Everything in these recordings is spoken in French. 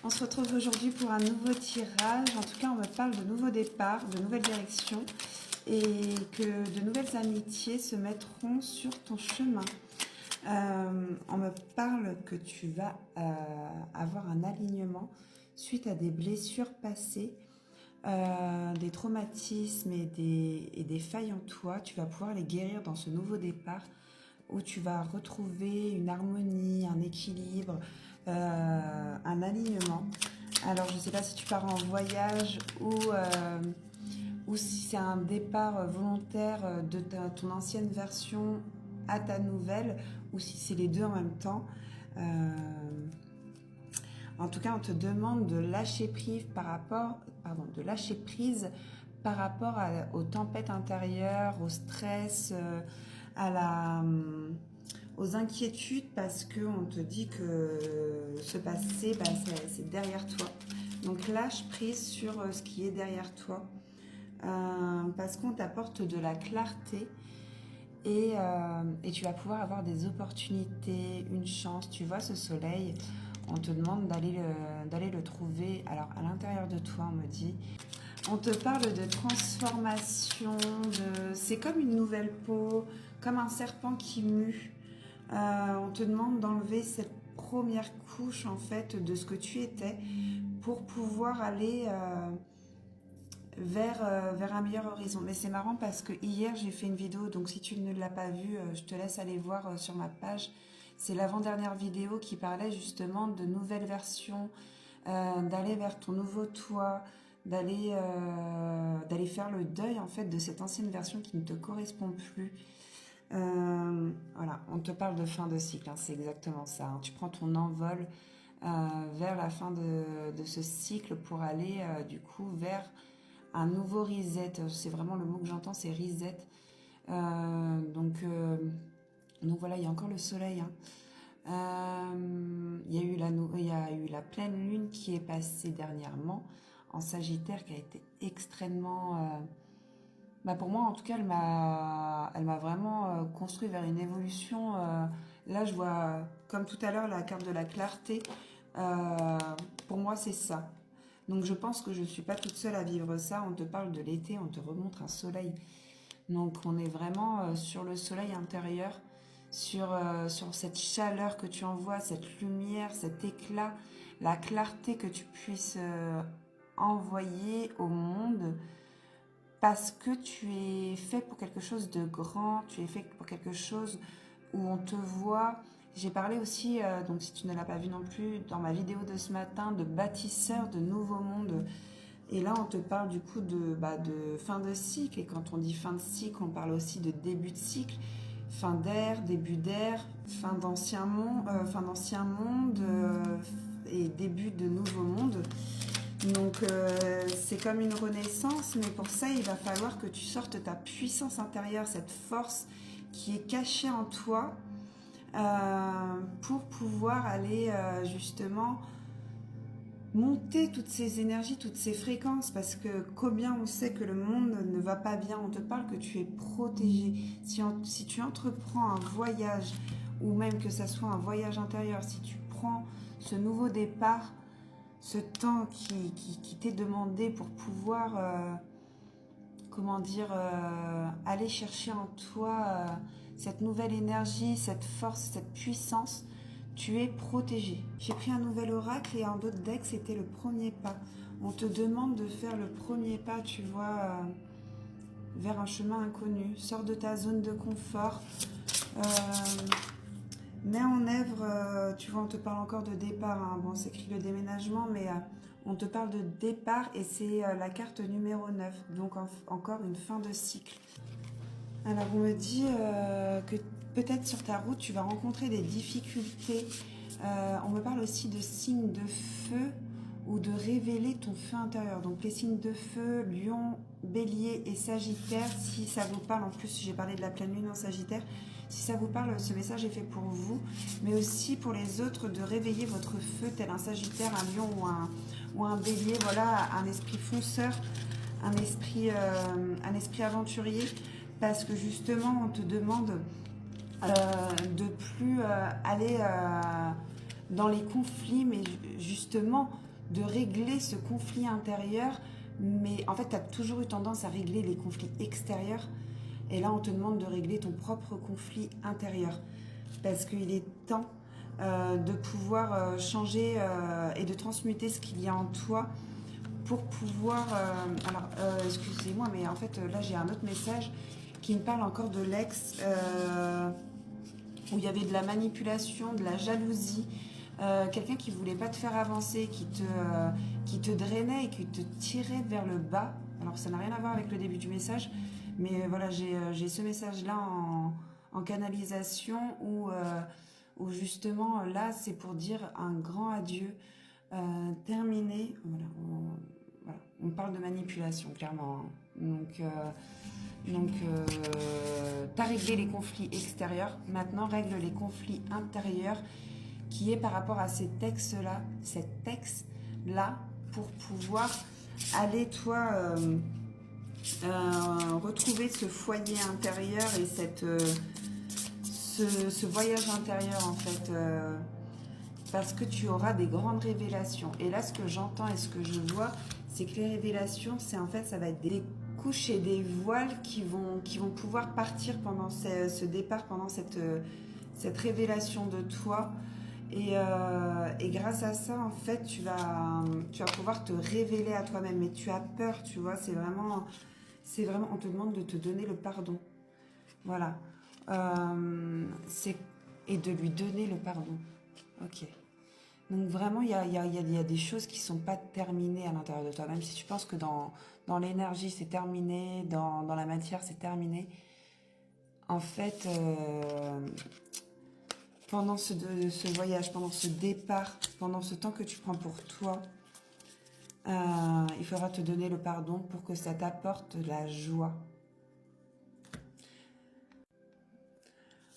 On se retrouve aujourd'hui pour un nouveau tirage. En tout cas, on me parle de nouveaux départs, de nouvelles directions et que de nouvelles amitiés se mettront sur ton chemin. On me parle que tu vas avoir un alignement suite à des blessures passées, des traumatismes et des failles en toi. Tu vas pouvoir les guérir dans ce nouveau départ où tu vas retrouver une harmonie, un équilibre, un alignement. Alors, je ne sais pas si tu pars en voyage ou si c'est un départ volontaire de ton ancienne version à ta nouvelle, ou si c'est les deux en même temps. En tout cas, on te demande de lâcher prise par rapport, aux tempêtes intérieures, au stress, aux inquiétudes, parce qu'on te dit que ce passé, c'est derrière toi. Donc lâche prise sur ce qui est derrière toi, parce qu'on t'apporte de la clarté et tu vas pouvoir avoir des opportunités, une chance. Tu vois ce soleil, on te demande d'aller le trouver. Alors à l'intérieur de toi, on me dit, on te parle de transformation, c'est comme une nouvelle peau, comme un serpent qui mue. On te demande d'enlever cette première couche en fait de ce que tu étais pour pouvoir aller vers un meilleur horizon. Mais c'est marrant parce que hier j'ai fait une vidéo, donc si tu ne l'as pas vue, je te laisse aller voir sur ma page. C'est l'avant-dernière vidéo qui parlait justement de nouvelles versions, d'aller vers ton nouveau toi, d'aller faire le deuil en fait de cette ancienne version qui ne te correspond plus. Voilà, on te parle de fin de cycle, hein, c'est exactement ça, hein. Tu prends ton envol vers la fin de ce cycle pour aller du coup vers un nouveau reset. C'est vraiment le mot que j'entends, c'est reset. Donc voilà, il y a encore le soleil, hein. Il y a eu la pleine lune qui est passée dernièrement en Sagittaire, qui a été extrêmement pour moi en tout cas elle m'a vraiment construit vers une évolution. Là je vois comme tout à l'heure la carte de la clarté. Pour moi c'est ça, donc je pense que je ne suis pas toute seule à vivre ça. On te parle de l'été, on te remontre un soleil, donc on est vraiment sur le soleil intérieur, sur cette chaleur que tu envoies, cette lumière, cet éclat, la clarté que tu puisses envoyer au monde, parce que tu es fait pour quelque chose de grand, tu es fait pour quelque chose où on te voit. J'ai parlé aussi, donc si tu ne l'as pas vu non plus, dans ma vidéo de ce matin, de bâtisseur de nouveaux mondes. Et là, on te parle du coup de fin de cycle. Et quand on dit fin de cycle, on parle aussi de début de cycle, fin d'ère, début d'ère, fin d'ancien monde, et début de nouveau monde. Donc c'est comme une renaissance, mais pour ça, il va falloir que tu sortes ta puissance intérieure, cette force qui est cachée en toi, pour pouvoir aller justement monter toutes ces énergies, toutes ces fréquences, parce que combien on sait que le monde ne va pas bien. On te parle que tu es protégé. Si tu entreprends un voyage, ou même que ça soit un voyage intérieur, si tu prends ce nouveau départ, ce temps qui t'est demandé pour pouvoir, aller chercher en toi cette nouvelle énergie, cette force, cette puissance, tu es protégé. J'ai pris un nouvel oracle et un autre deck, c'était le premier pas. On te demande de faire le premier pas, tu vois, vers un chemin inconnu. Sors de ta zone de confort. Mets en œuvre, tu vois, on te parle encore de départ, hein. Bon, c'est écrit le déménagement, mais on te parle de départ et c'est la carte numéro 9, donc encore une fin de cycle. Alors, on me dit que peut-être sur ta route, tu vas rencontrer des difficultés. On me parle aussi de signes de feu ou de révéler ton feu intérieur. Donc, les signes de feu, Lion, Bélier et Sagittaire, si ça vous parle, en plus, j'ai parlé de la pleine lune en Sagittaire. Si ça vous parle, ce message est fait pour vous, mais aussi pour les autres, de réveiller votre feu, tel un Sagittaire, un Lion ou un Bélier. Voilà, un esprit fonceur, un esprit aventurier, parce que justement, on te demande de plus aller dans les conflits, mais justement de régler ce conflit intérieur, mais en fait, tu as toujours eu tendance à régler les conflits extérieurs. Et là, on te demande de régler ton propre conflit intérieur. Parce qu'il est temps de pouvoir changer et de transmuter ce qu'il y a en toi pour pouvoir... excusez-moi, mais en fait, là, j'ai un autre message qui me parle encore de l'ex, où il y avait de la manipulation, de la jalousie, quelqu'un qui voulait pas te faire avancer, qui te drainait et qui te tirait vers le bas. Alors, ça n'a rien à voir avec le début du message, mais voilà, j'ai ce message-là en canalisation où justement, là, c'est pour dire un grand adieu, terminé. Voilà, on parle de manipulation, clairement, hein. Donc, tu as réglé les conflits extérieurs, maintenant règle les conflits intérieurs, qui est par rapport à ces textes-là, cet texte-là, pour pouvoir aller, toi, retrouver ce foyer intérieur et ce voyage intérieur, en fait, parce que tu auras des grandes révélations. Et là, ce que j'entends et ce que je vois, c'est que les révélations, c'est en fait, ça va être des couches et des voiles qui vont pouvoir partir pendant ce départ, pendant cette révélation de toi. Et grâce à ça, en fait, tu vas pouvoir te révéler à toi-même. Mais tu as peur, tu vois, on te demande de te donner le pardon. Voilà. Et de lui donner le pardon. Ok. Donc vraiment, il y a des choses qui ne sont pas terminées à l'intérieur de toi. Même si tu penses que dans l'énergie, c'est terminé, dans la matière, c'est terminé. En fait, pendant ce voyage, pendant ce départ, pendant ce temps que tu prends pour toi, il faudra te donner le pardon pour que ça t'apporte de la joie.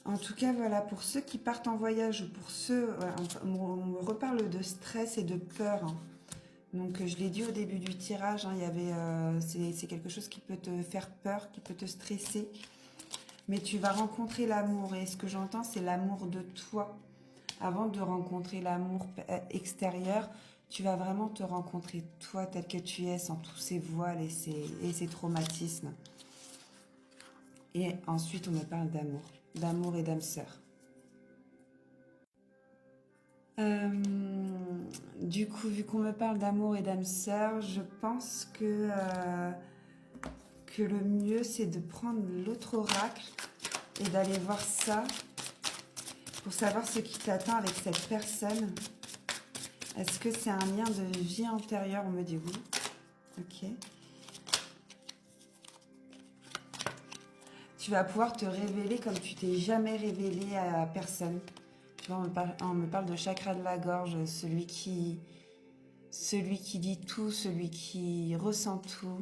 En tout cas, voilà, pour ceux qui partent en voyage ou pour ceux... Voilà, on me reparle de stress et de peur, hein. Donc, je l'ai dit au début du tirage, hein, c'est quelque chose qui peut te faire peur, qui peut te stresser. Mais tu vas rencontrer l'amour. Et ce que j'entends, c'est l'amour de toi. Avant de rencontrer l'amour extérieur, tu vas vraiment te rencontrer toi tel que tu es, sans tous ces voiles et ces traumatismes. Et ensuite, on me parle d'amour et d'âme sœur. Du coup, vu qu'on me parle d'amour et d'âme sœur, je pense que le mieux, c'est de prendre l'autre oracle et d'aller voir ça pour savoir ce qui t'attend avec cette personne. Est-ce que c'est un lien de vie antérieure? On me dit oui. Ok. Tu vas pouvoir te révéler comme tu t'es jamais révélé à personne. Tu vois, on me parle de chakra de la gorge, celui qui dit tout, celui qui ressent tout.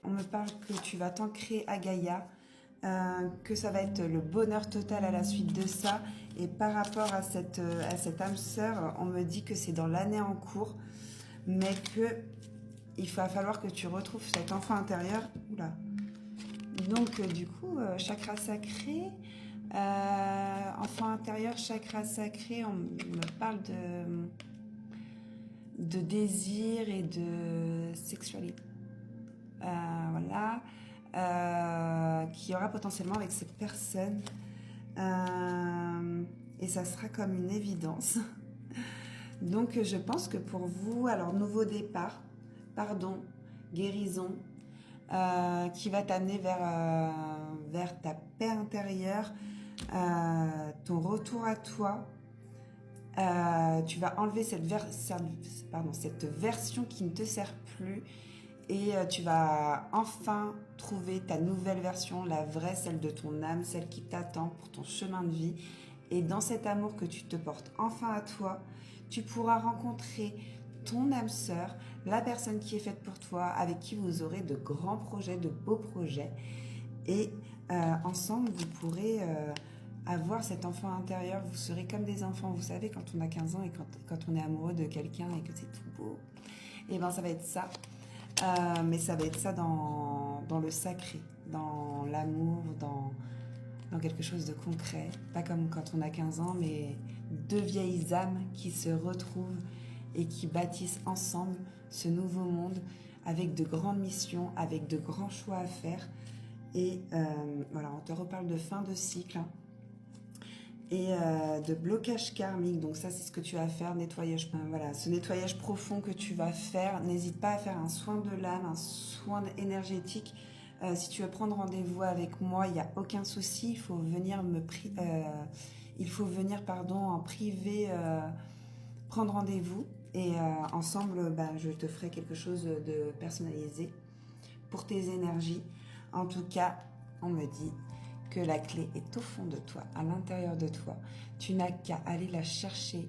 On me parle que tu vas t'ancrer à Gaïa, que ça va être le bonheur total à la suite de ça. Et par rapport à cette âme sœur, on me dit que c'est dans l'année en cours, mais il va falloir que tu retrouves cet enfant intérieur. Oula. Donc, du coup, chakra sacré, enfant intérieur, chakra sacré, on me parle de désir et de sexualité. Voilà. Qui aura potentiellement avec cette personne. Et ça sera comme une évidence. Donc, je pense que pour vous, alors, nouveau départ, pardon, guérison, qui va t'amener vers ta paix intérieure, ton retour à toi. Tu vas enlever cette version qui ne te sert plus et tu vas enfin trouver ta nouvelle version, la vraie, celle de ton âme, celle qui t'attend pour ton chemin de vie. Et dans cet amour que tu te portes enfin à toi, tu pourras rencontrer ton âme sœur, la personne qui est faite pour toi, avec qui vous aurez de grands projets, de beaux projets. Et ensemble, vous pourrez avoir cet enfant intérieur. Vous serez comme des enfants. Vous savez, quand on a 15 ans et quand on est amoureux de quelqu'un et que c'est tout beau, et bien ça va être ça. Mais ça va être ça dans le sacré, dans l'amour, dans quelque chose de concret. Pas comme quand on a 15 ans, mais deux vieilles âmes qui se retrouvent et qui bâtissent ensemble ce nouveau monde avec de grandes missions, avec de grands choix à faire. Et voilà, on te reparle de fin de cycle, hein, et de blocage karmique. Donc ça, c'est ce que tu vas faire, nettoyage, voilà, ce nettoyage profond que tu vas faire. N'hésite pas à faire un soin de l'âme, un soin énergétique. Si tu veux prendre rendez-vous avec moi, il n'y a aucun souci. Il faut venir en privé, prendre rendez-vous. Et ensemble, je te ferai quelque chose de personnalisé pour tes énergies. En tout cas, on me dit que la clé est au fond de toi, à l'intérieur de toi. Tu n'as qu'à aller la chercher.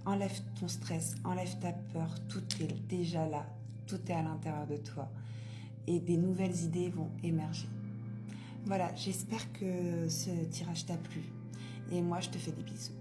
Enlève ton stress, enlève ta peur. Tout est déjà là, tout est à l'intérieur de toi. Et des nouvelles idées vont émerger. Voilà, j'espère que ce tirage t'a plu. Et moi, je te fais des bisous.